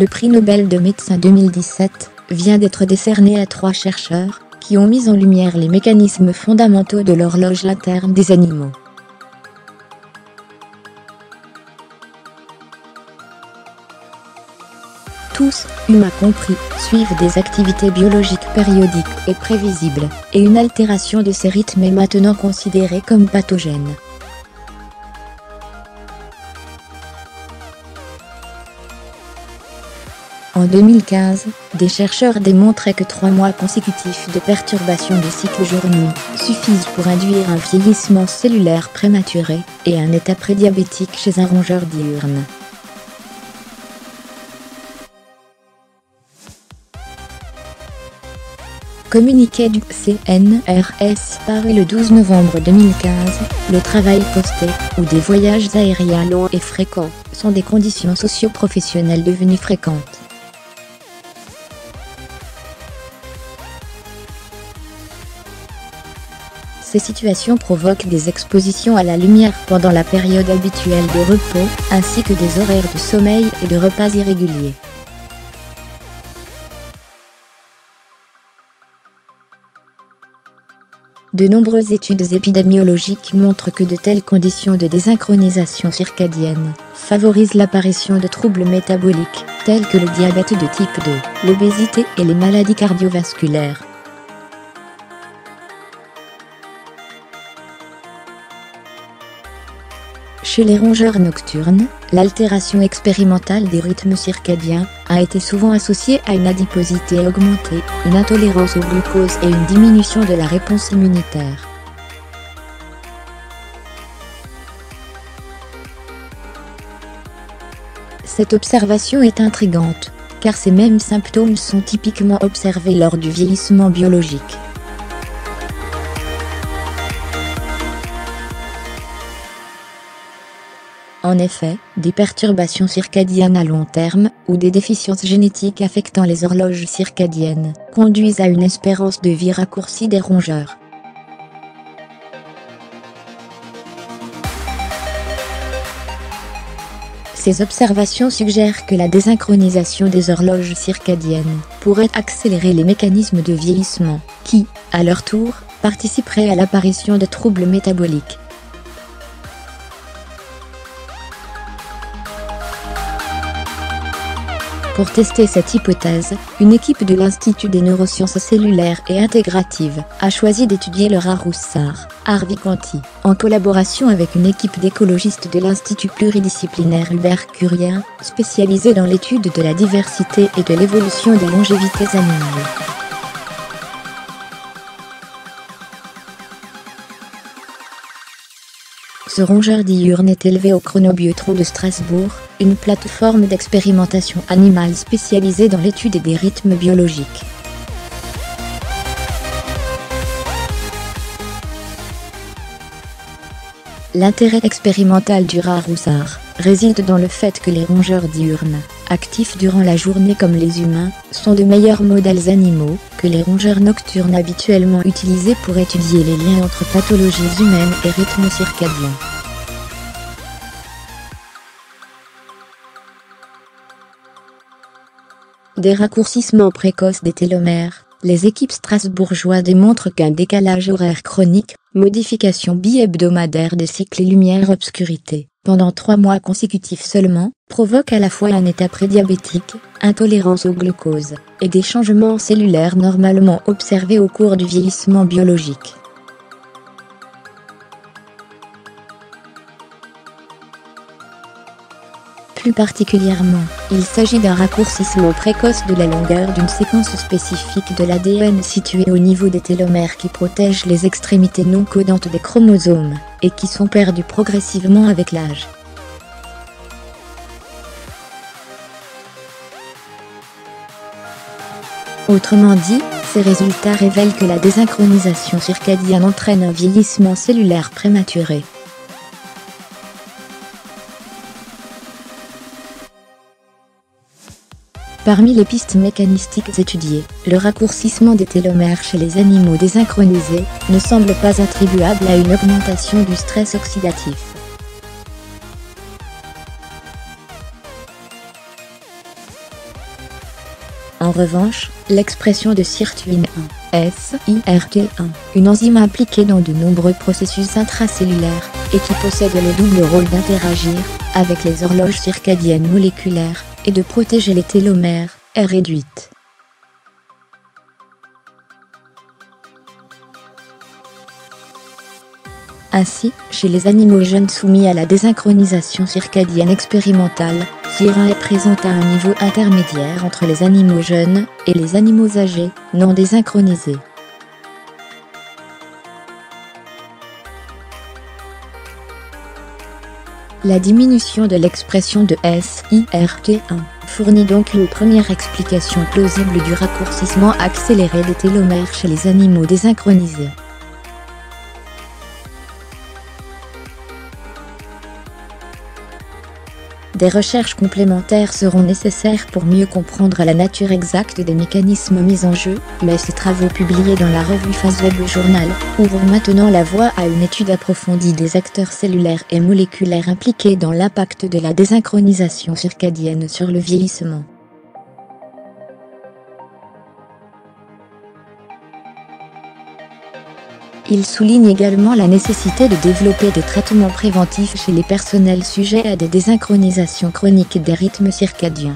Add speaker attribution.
Speaker 1: Le prix Nobel de médecine 2017 vient d'être décerné à 3 chercheurs qui ont mis en lumière les mécanismes fondamentaux de l'horloge interne des animaux. Tous, humains compris, suivent des activités biologiques périodiques et prévisibles, et une altération de ces rythmes est maintenant considérée comme pathogène. En 2015, des chercheurs démontraient que 3 mois consécutifs de perturbation de cycle jour-nuit suffisent pour induire un vieillissement cellulaire prématuré et un état prédiabétique chez un rongeur diurne. Communiqué du CNRS paru le 12 novembre 2015, le travail posté, ou des voyages aériens longs et fréquents, sont des conditions socio-professionnelles devenues fréquentes. Ces situations provoquent des expositions à la lumière pendant la période habituelle de repos, ainsi que des horaires de sommeil et de repas irréguliers. De nombreuses études épidémiologiques montrent que de telles conditions de désynchronisation circadienne favorisent l'apparition de troubles métaboliques, tels que le diabète de type 2, l'obésité et les maladies cardiovasculaires. Chez les rongeurs nocturnes, l'altération expérimentale des rythmes circadiens a été souvent associée à une adiposité augmentée, une intolérance au glucose et une diminution de la réponse immunitaire. Cette observation est intrigante, car ces mêmes symptômes sont typiquement observés lors du vieillissement biologique. En effet, des perturbations circadiennes à long terme, ou des déficiences génétiques affectant les horloges circadiennes, conduisent à une espérance de vie raccourcie des rongeurs. Ces observations suggèrent que la désynchronisation des horloges circadiennes pourrait accélérer les mécanismes de vieillissement, qui, à leur tour, participeraient à l'apparition de troubles métaboliques. Pour tester cette hypothèse, une équipe de l'Institut des neurosciences cellulaires et intégratives a choisi d'étudier le rat roussard, Harvey Conti, en collaboration avec une équipe d'écologistes de l'Institut pluridisciplinaire Hubert Curien, spécialisé dans l'étude de la diversité et de l'évolution des longévités animales. Ce rongeur diurne est élevé au Chronobiotron de Strasbourg, une plateforme d'expérimentation animale spécialisée dans l'étude des rythmes biologiques. L'intérêt expérimental du rat roussard réside dans le fait que les rongeurs diurnes, actifs durant la journée comme les humains, sont de meilleurs modèles animaux que les rongeurs nocturnes habituellement utilisés pour étudier les liens entre pathologies humaines et rythmes circadiens. Des raccourcissements précoces des télomères, les équipes strasbourgeoises démontrent qu'un décalage horaire chronique, modification bi-hebdomadaire des cycles lumière-obscurité, pendant 3 mois consécutifs seulement, provoque à la fois un état prédiabétique, intolérance au glucose, et des changements cellulaires normalement observés au cours du vieillissement biologique. Plus particulièrement, il s'agit d'un raccourcissement précoce de la longueur d'une séquence spécifique de l'ADN située au niveau des télomères qui protègent les extrémités non codantes des chromosomes, et qui sont perdus progressivement avec l'âge. Autrement dit, ces résultats révèlent que la désynchronisation circadienne entraîne un vieillissement cellulaire prématuré. Parmi les pistes mécanistiques étudiées, le raccourcissement des télomères chez les animaux désynchronisés ne semble pas attribuable à une augmentation du stress oxydatif. En revanche, l'expression de sirtuine-1, SIRT1, une enzyme impliquée dans de nombreux processus intracellulaires, et qui possède le double rôle d'interagir avec les horloges circadiennes moléculaires, et de protéger les télomères, est réduite. Ainsi, chez les animaux jeunes soumis à la désynchronisation circadienne expérimentale, SIR1 est présente à un niveau intermédiaire entre les animaux jeunes et les animaux âgés, non désynchronisés. La diminution de l'expression de SIRT1 fournit donc une première explication plausible du raccourcissement accéléré des télomères chez les animaux désynchronisés. Des recherches complémentaires seront nécessaires pour mieux comprendre la nature exacte des mécanismes mis en jeu, mais ces travaux publiés dans la revue Phase Web Journal ouvrent maintenant la voie à une étude approfondie des acteurs cellulaires et moléculaires impliqués dans l'impact de la désynchronisation circadienne sur le vieillissement. Il souligne également la nécessité de développer des traitements préventifs chez les personnels sujets à des désynchronisations chroniques des rythmes circadiens.